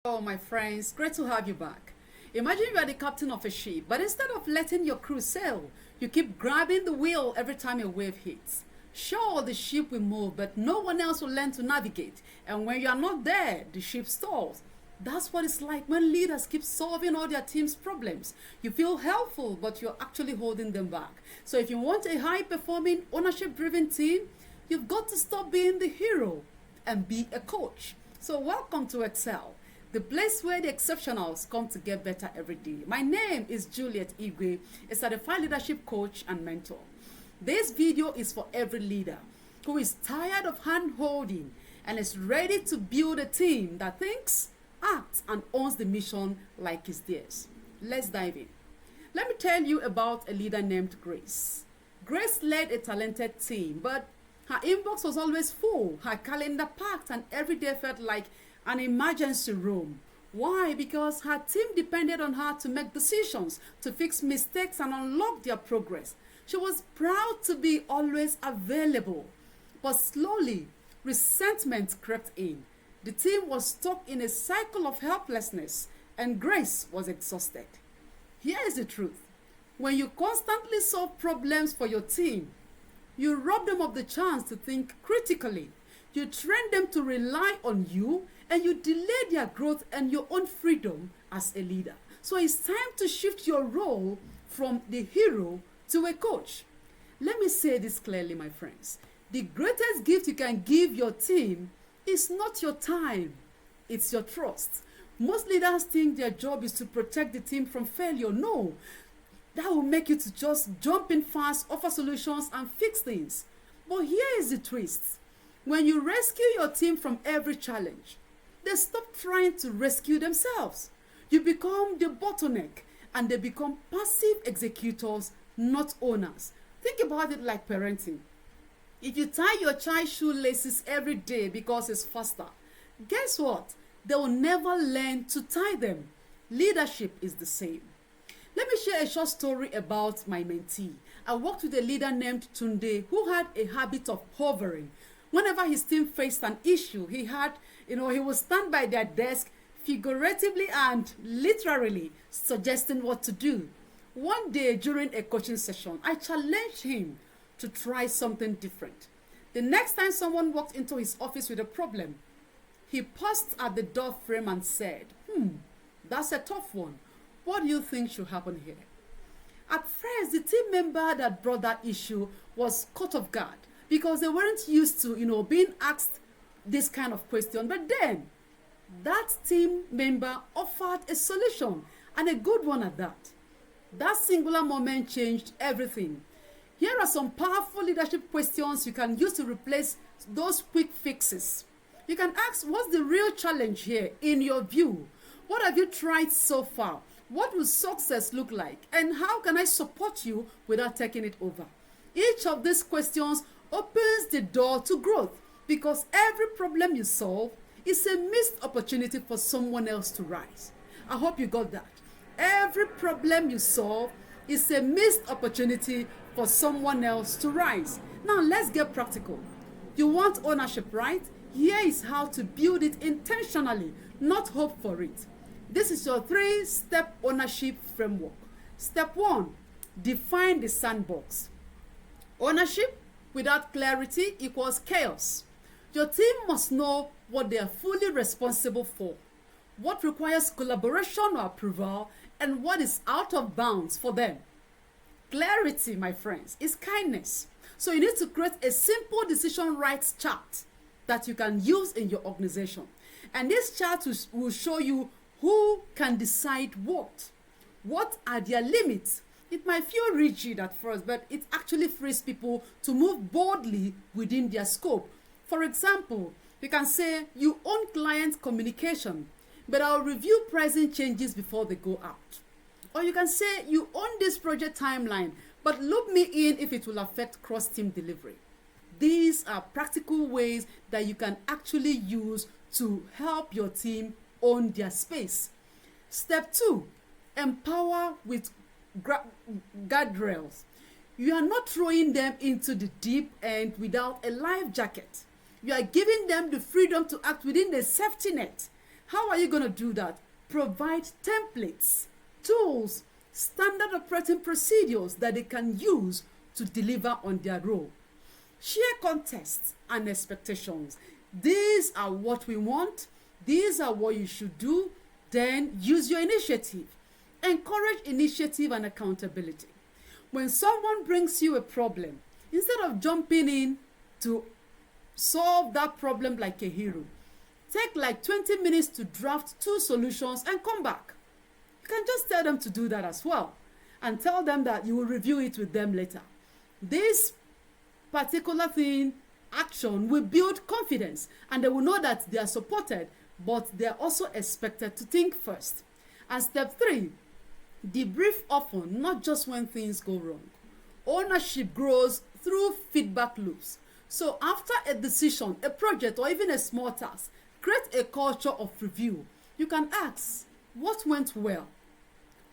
Oh, my friends, great to have you back. Imagine you are the captain of a ship, but instead of letting your crew sail, you keep grabbing the wheel every time a wave hits. Sure, the ship will move, but no one else will learn to navigate. And when you are not there, the ship stalls. That's what it's like when leaders keep solving all their team's problems. You feel helpful, but you're actually holding them back. So if you want a high-performing, ownership-driven team, you've got to stop being the hero and be a coach. So welcome to Excel, the place where the exceptionals come to get better every day. My name is Juliet Igwe, a certified leadership coach and mentor. This video is for every leader who is tired of hand-holding and is ready to build a team that thinks, acts, and owns the mission like it's theirs. Let's dive in. Let me tell you about a leader named Grace. Grace led a talented team, but her inbox was always full, her calendar packed, and every day felt like an emergency room. Why? Because her team depended on her to make decisions, to fix mistakes, and unlock their progress. She was proud to be always available. But slowly, resentment crept in. The team was stuck in a cycle of helplessness, and Grace was exhausted. Here is the truth. When you constantly solve problems for your team, you rob them of the chance to think critically. You train them to rely on you, and you delay their growth and your own freedom as a leader. So it's time to shift your role from the hero to a coach. Let me say this clearly, my friends. The greatest gift you can give your team is not your time, it's your trust. Most leaders think their job is to protect the team from failure. No, that will make you to just jump in fast, offer solutions, and fix things. But here is the twist. When you rescue your team from every challenge, they stop trying to rescue themselves. You become the bottleneck, and they become passive executors, not owners. Think about it like parenting. If you tie your child's shoelaces every day because it's faster, guess what? They will never learn to tie them. Leadership is the same. Let me share a short story about my mentee. I worked with a leader named Tunde who had a habit of hovering. Whenever his team faced an issue, he would stand by their desk figuratively and literally suggesting what to do. One day during a coaching session, I challenged him to try something different. The next time someone walked into his office with a problem, he paused at the door frame and said, that's a tough one. What do you think should happen here? At first, the team member that brought that issue was caught off guard because they weren't used to, being asked this kind of question. But then, that team member offered a solution, and a good one at that. That singular moment changed everything. Here are some powerful leadership questions you can use to replace those quick fixes. You can ask, what's the real challenge here in your view? What have you tried so far? What will success look like? And how can I support you without taking it over? Each of these questions opens the door to growth because every problem you solve is a missed opportunity for someone else to rise. I hope you got that. Every problem you solve is a missed opportunity for someone else to rise. Now let's get practical. You want ownership, right? Here is how to build it intentionally, not hope for it. This is your 3-step ownership framework. Step 1, define the sandbox. Ownership without clarity equals chaos. Your team must know what they are fully responsible for, what requires collaboration or approval, and what is out of bounds for them. Clarity, my friends, is kindness. So you need to create a simple decision rights chart that you can use in your organization. And this chart will show you who can decide what are their limits. It might feel rigid at first, but it actually frees people to move boldly within their scope. For example, you can say you own client communication, but I'll review pricing changes before they go out. Or you can say you own this project timeline, but loop me in if it will affect cross-team delivery. These are practical ways that you can actually use to help your team own their space. Step 2, empower with guardrails. You are not throwing them into the deep end without a life jacket. You are giving them the freedom to act within the safety net. How are you going to do that? Provide templates, tools, standard operating procedures that they can use to deliver on their role. Share contexts and expectations. These are what we want. These are what you should do. Then use your initiative. Encourage initiative and accountability. When someone brings you a problem, instead of jumping in to solve that problem like a hero, take like 20 minutes to draft 2 solutions and come back. You can just tell them to do that as well, and tell them that you will review it with them later. This particular action will build confidence, and they will know that they are supported, but they are also expected to think first. And step 3, debrief often, not just when things go wrong. Ownership grows through feedback loops. So after a decision, a project, or even a small task, create a culture of review. You can ask, what went well?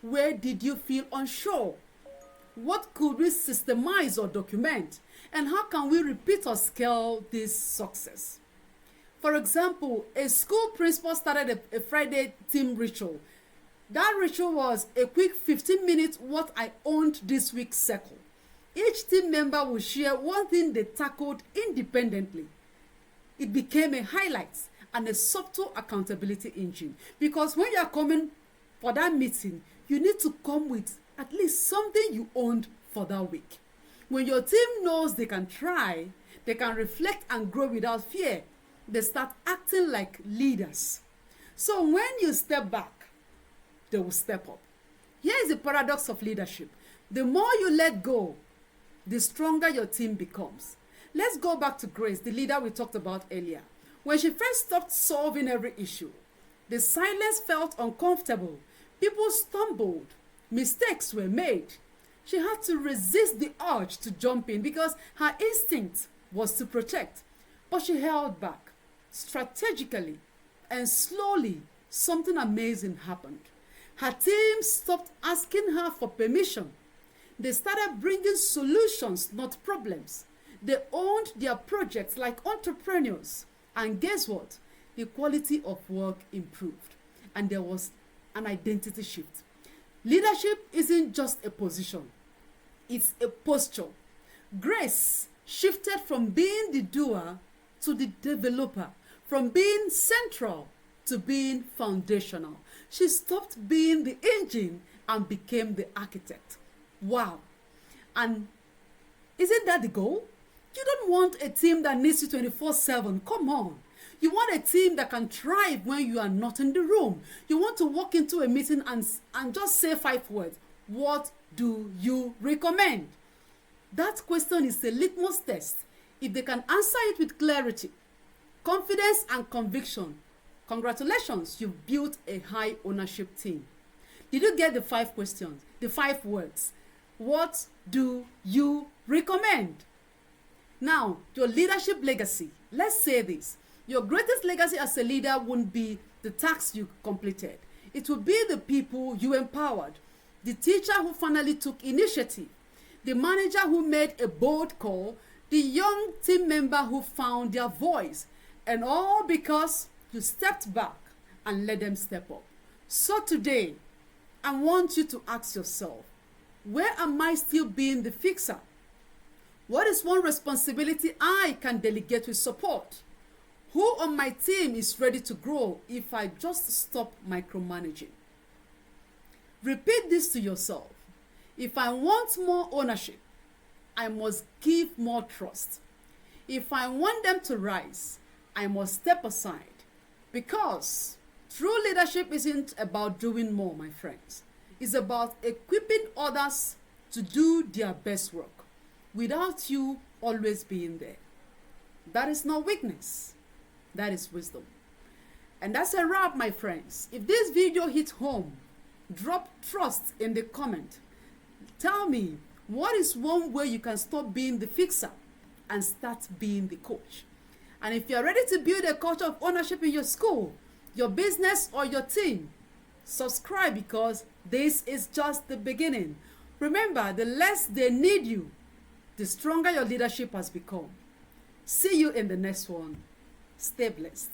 Where did you feel unsure? What could we systemize or document? And how can we repeat or scale this success? For example, a school principal started a Friday team ritual. That ritual was a quick 15-minute what I owned this week circle. Each team member will share one thing they tackled independently. It became a highlight and a subtle accountability engine. Because when you are coming for that meeting, you need to come with at least something you owned for that week. When your team knows they can try, they can reflect and grow without fear, they start acting like leaders. So when you step back, they will step up. Here is the paradox of leadership. The more you let go, the stronger your team becomes. Let's go back to Grace, the leader we talked about earlier. When she first stopped solving every issue, the silence felt uncomfortable. People stumbled. Mistakes were made. She had to resist the urge to jump in because her instinct was to protect. But she held back. Strategically and slowly, something amazing happened. Her team stopped asking her for permission. They started bringing solutions, not problems. They owned their projects like entrepreneurs. And guess what? The quality of work improved. And there was an identity shift. Leadership isn't just a position. It's a posture. Grace shifted from being the doer to the developer, from being central to being foundational. She stopped being the engine and became the architect. Wow. And isn't that the goal? You don't want a team that needs you 24/7. Come on. You want a team that can thrive when you are not in the room. You want to walk into a meeting and just say 5 words. What do you recommend? That question is a litmus test. If they can answer it with clarity, confidence, and conviction, congratulations, you've built a high ownership team. Did you get the 5 questions, the 5 words? What do you recommend? Now, your leadership legacy. Let's say this. Your greatest legacy as a leader won't be the tasks you completed. It will be the people you empowered, the teacher who finally took initiative, the manager who made a bold call, the young team member who found their voice, and all because you stepped back and let them step up. So today, I want you to ask yourself, where am I still being the fixer? What is one responsibility I can delegate with support? Who on my team is ready to grow if I just stop micromanaging? Repeat this to yourself. If I want more ownership, I must give more trust. If I want them to rise, I must step aside. Because true leadership isn't about doing more, my friends. It's about equipping others to do their best work without you always being there. That is not weakness. That is wisdom. And that's a wrap, my friends. If this video hit home, drop trust in the comment. Tell me, what is one way you can stop being the fixer and start being the coach? And if you're ready to build a culture of ownership in your school, your business, or your team, subscribe, because this is just the beginning. Remember, the less they need you, the stronger your leadership has become. See you in the next one. Stay blessed.